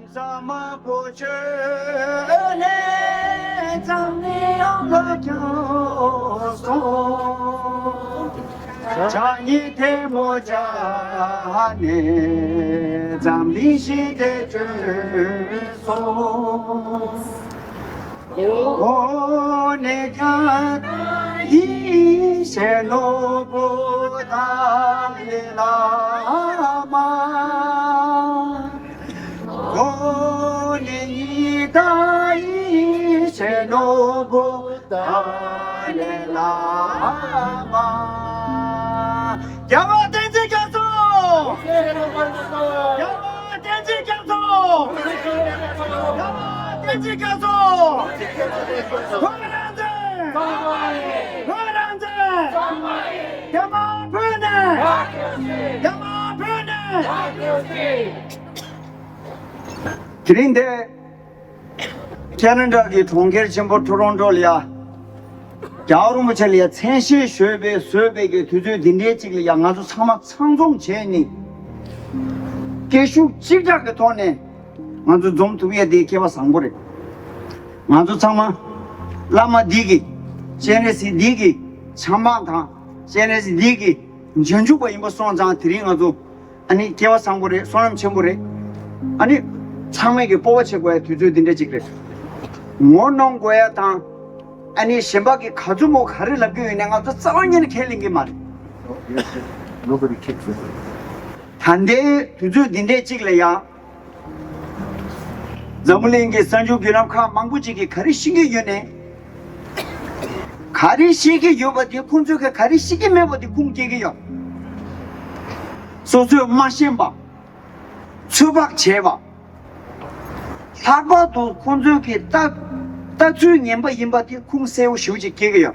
什么不知来，怎么样的教唆？让你的莫家呢，咱们是的之所。我那个一些罗布达里拉玛，我那一的一些罗布达里拉玛，要我等着讲说，要我等着讲说，要我。天气告诉我，河南子，河南子，要么不能，要么不能。그런데 캐나다의 통계를 전부 토론토리아 야오르무 첼리아 천시 쉐베 쉐베게 두주 딘데치기 양아주 사막 상종 제니 계속 직작의 돈에 먼저 좀 두비에 대케와 상보래. 먼저 참아 라마 디기, 제네시 디기, 참마다 제네시 디기, 전주부 임보 손장 드링어도 아니 개와 상보래, 손님 첨보래. 아니 참에게 뽑아채고야 두주딘데 지그래. 뭐놈 거야 다 아니 신박이 가주모 가를 남겨 있는가도 싸우는 켈린 게 말이야. Nobody kicks it. 단대 두주딘데 지그래야. 자물랭게 산주 비람카 망부지기 가리시게 연애 가리시게 요바디 군주가 가리시게 매버디 궁기게요 소수 마신바 수박 제바 사바도 군주기 딱 주년바 인바디 궁세우 쇼지 게게요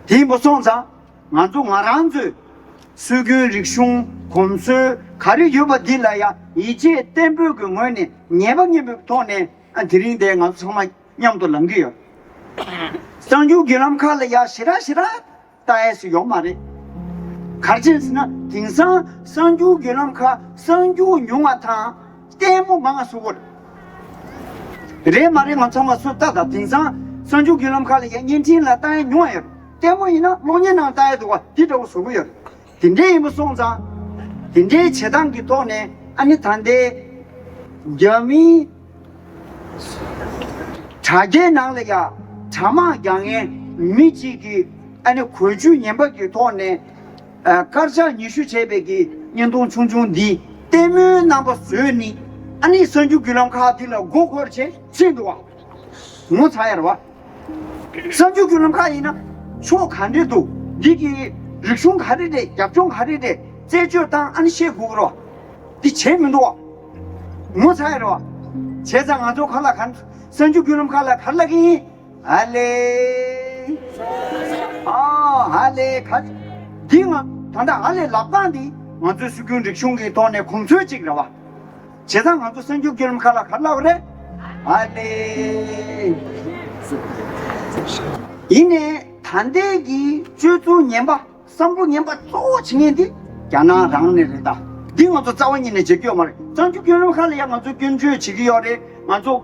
디모송자 만주 마란주 수교 릭숑 곰수 가리 요바딜라야 이제 템부그 뭐니 네방예부 돈에 안 드린데 가서 정말 냠도 넘겨요. 상주 기람 칼이야 시라시라 다에서 요 말이 가르치스나 등산 상주 기람 카 상주 용아타 때모 망아 수고 그래 말이 많잖아 수다다 등산 상주 기람 칼이야 년진라 다에 용아요 때모이나 로년나 다에도 뒤도 수고요 근데 뭐 송자 근데 제단기 돈에 아니 단대 점이 자제 나래가 자마 양에 미치기 아니 고주 년밖에 돈에 가르쳐 니슈 제백이 년동 충충디 때문에 나버 쓰니 아니 선주 기람 카딜라 고거체 진도와 뭐 차야와 선주 기람 카이나 초 간데도 니기 릭숑 가리데 약종 가리데 제주당 안시에 구그러 이 재면도 뭐 차이로 제장 아주 갈라 간 선주 규름 갈라 갈라기 알레 알레 가 딩아 단다 알레 라반디 먼저 수균 릭숑기 돈에 공수직이라 와 제장 아주 선주 규름 갈라 갈라 그래 알레 이내 단대기 주주 년바 성부 년바 또 증인디 야나 랑네르다 딩어도 자원이네 제교 말 전주 교로 할래야 먼저 견주 지기요래 먼저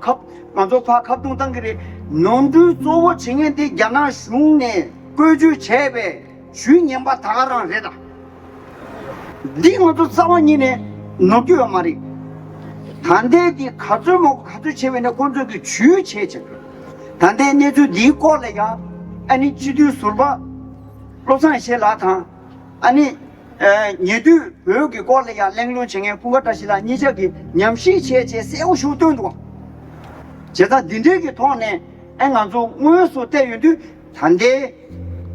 파 갑동 당그리 논두 조워 증인디 야나 슝네 거주 제배 주년바 다가랑레다 딩어도 자원이네 노교 말이 단대디 가주목 가주 제배네 건조기 주 체제 단대 내주 니콜래야 아니 지두 술바 로산시에 라타 아니 니도 여기 걸려야 랭롱층에 부가다시라 니저기 냠시 체체 세우슈던도 제가 딘데기 돈에 앵간조 무여소 대윤도 단대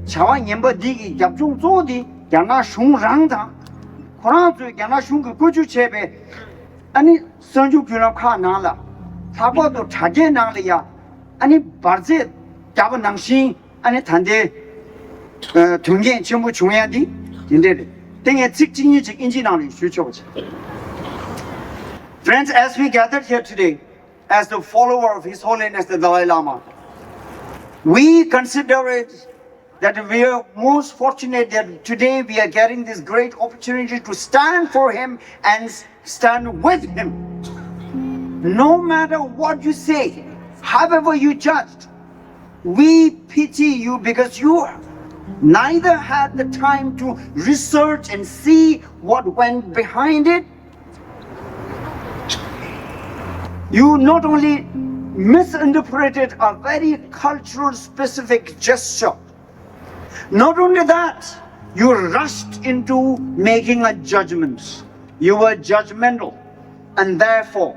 차와 년버디기 잡종 조디 야나 슝랑다 코란조 야나 슝그 고주 체베 아니 선주 규람 카나라 사고도 차게 나려야 아니 바제 잡은 낭신 아니 단대 등계 전부 중요한디 딘데 Friends, as we gathered here today, as the follower of His Holiness the Dalai Lama, we consider it that we are most fortunate that today we are getting this great opportunity to stand for him and stand with him. no matter what you say, however you judged, we pity you because you neither had the time to research and see what went behind it. You not only misinterpreted a very cultural specific gesture, not only that, you rushed into making a judgment. You were judgmental, and therefore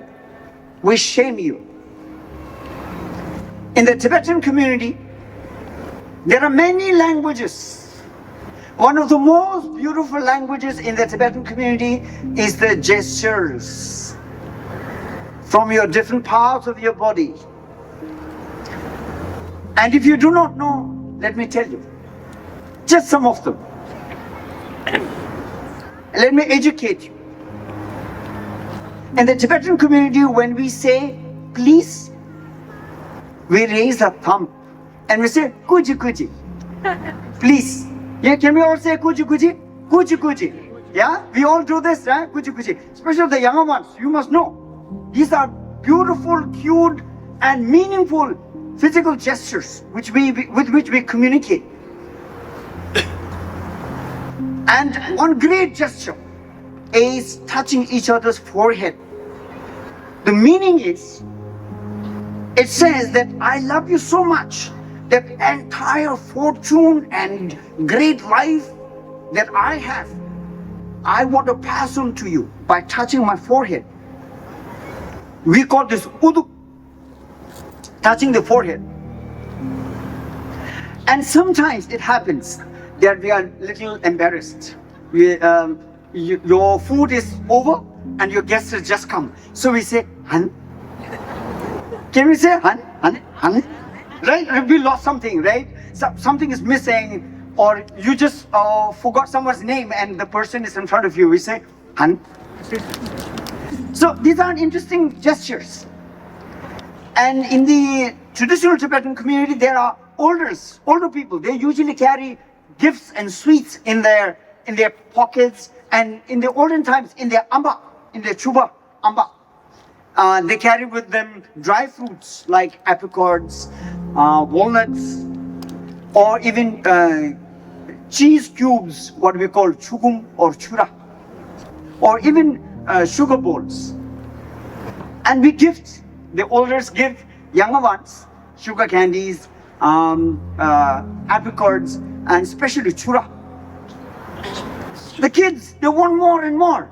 we shame you. In the Tibetan community, there are many languages. One of the most beautiful languages in the Tibetan community is the gestures from your different parts of your body. And if you do not know, let me tell you, just some of them. Let me educate you. In the Tibetan community, when we say please, we raise a thumb and we say kuji kuji. Please. Yeah, can we all say kuji kuji? Kuji kuji. Yeah, we all do this, right? Kuji kuji. Especially the younger ones, you must know. These are beautiful, cute, and meaningful physical gestures with which we communicate. And one great gesture is touching each other's forehead. The meaning is, it says that I love you so much that entire fortune and great life that I have, I want to pass on to you by touching my forehead. We call this udu, touching the forehead. And sometimes it happens that we are a little embarrassed. Your food is over and your guests have just come. So we say, Han. Can we say Han? Han? Han? Right? We lost something, right? Something is missing, or you just forgot someone's name and the person is in front of you. We say, Han. So these are interesting gestures. And in the traditional Tibetan community, there are older people. They usually carry gifts and sweets in their pockets, and in the olden times, in their amba, in their chuba amba, they carry with them dry fruits like apricots, walnuts, or even cheese cubes, what we call chugum or chura, or even sugar bowls. And we gift, the elders give younger ones sugar candies, apricots, and especially chura. The kids, they want more and more.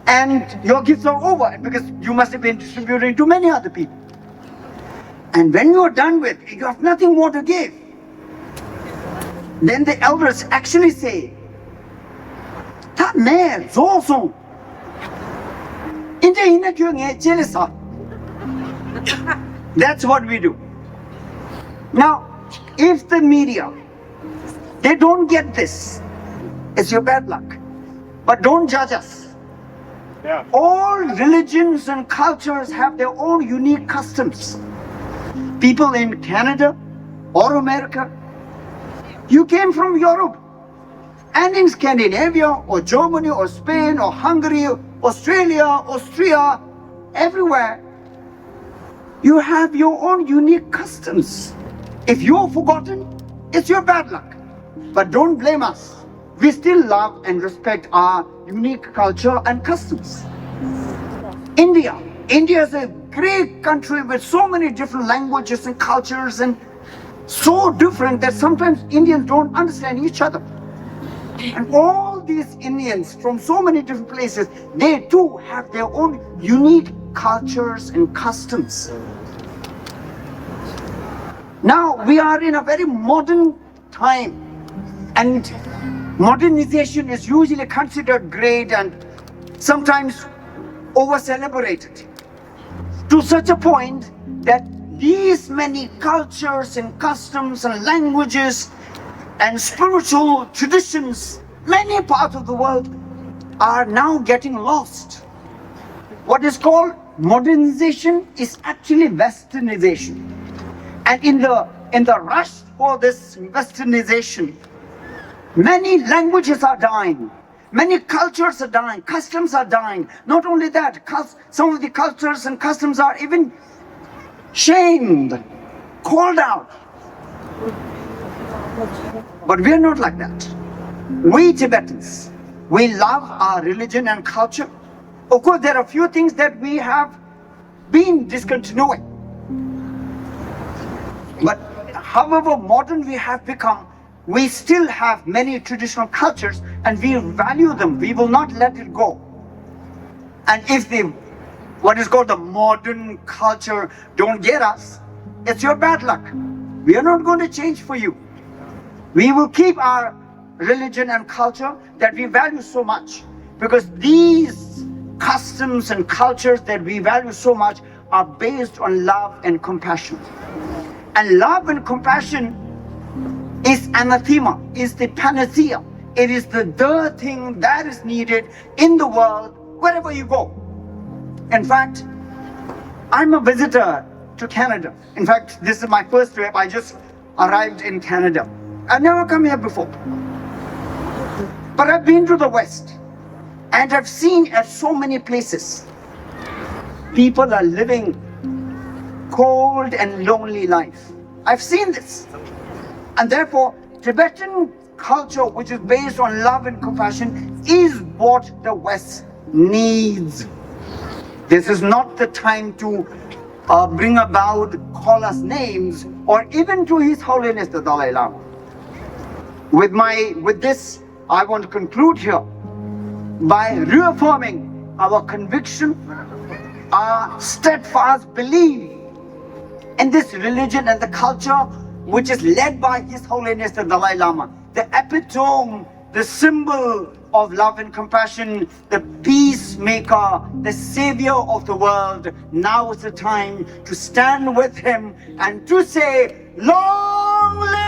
And your gifts are over because you must have been distributing to many other people. And when you are done with, you have nothing more to give. Then the elders actually say, Ta me zo song. That's what we do. Now, if the media, they don't get this, it's your bad luck. But don't judge us. Yeah. All religions and cultures have their own unique customs. People in Canada or America, you came from Europe, and in Scandinavia or Germany or Spain or Hungary, Australia, Austria, everywhere, you have your own unique customs. If you're forgotten, it's your bad luck. But don't blame us. We still love and respect our unique culture and customs. India is a great country with so many different languages and cultures, and so different that sometimes Indians don't understand each other. And all these Indians from so many different places, they too have their own unique cultures and customs. Now we are in a very modern time, and modernization is usually considered great and sometimes over-celebrated, to such a point that these many cultures and customs and languages and spiritual traditions, many parts of the world, are now getting lost. What is called modernization is actually westernization. And in the rush for this westernization, many languages are dying. Many cultures are dying, customs are dying. Not only that, some of the cultures and customs are even shamed, called out. But we are not like that. We Tibetans, we love our religion and culture. Of course, there are a few things that we have been discontinuing. But however modern we have become, we still have many traditional cultures and we value them. We will not let it go. And if what is called the modern culture don't get us, it's your bad luck. We are not going to change for you. We will keep our religion and culture that we value so much, because these customs and cultures that we value so much are based on love and compassion. And love and compassion is anathema, is the panacea. It is the thing that is needed in the world wherever you go. In fact, I'm a visitor to Canada. In fact, this is my first trip. I just arrived in Canada. I've never come here before. But I've been to the West and I've seen at so many places people are living cold and lonely life. I've seen this. And therefore, Tibetan culture, which is based on love and compassion, is what the West needs. This is not the time to bring about, call us names, or even to His Holiness the Dalai Lama. With this, I want to conclude here by reaffirming our conviction, our steadfast belief in this religion and the culture which is led by His Holiness the Dalai Lama, the epitome, the symbol of love and compassion, the peacemaker, the savior of the world. Now is the time to stand with him and to say, long live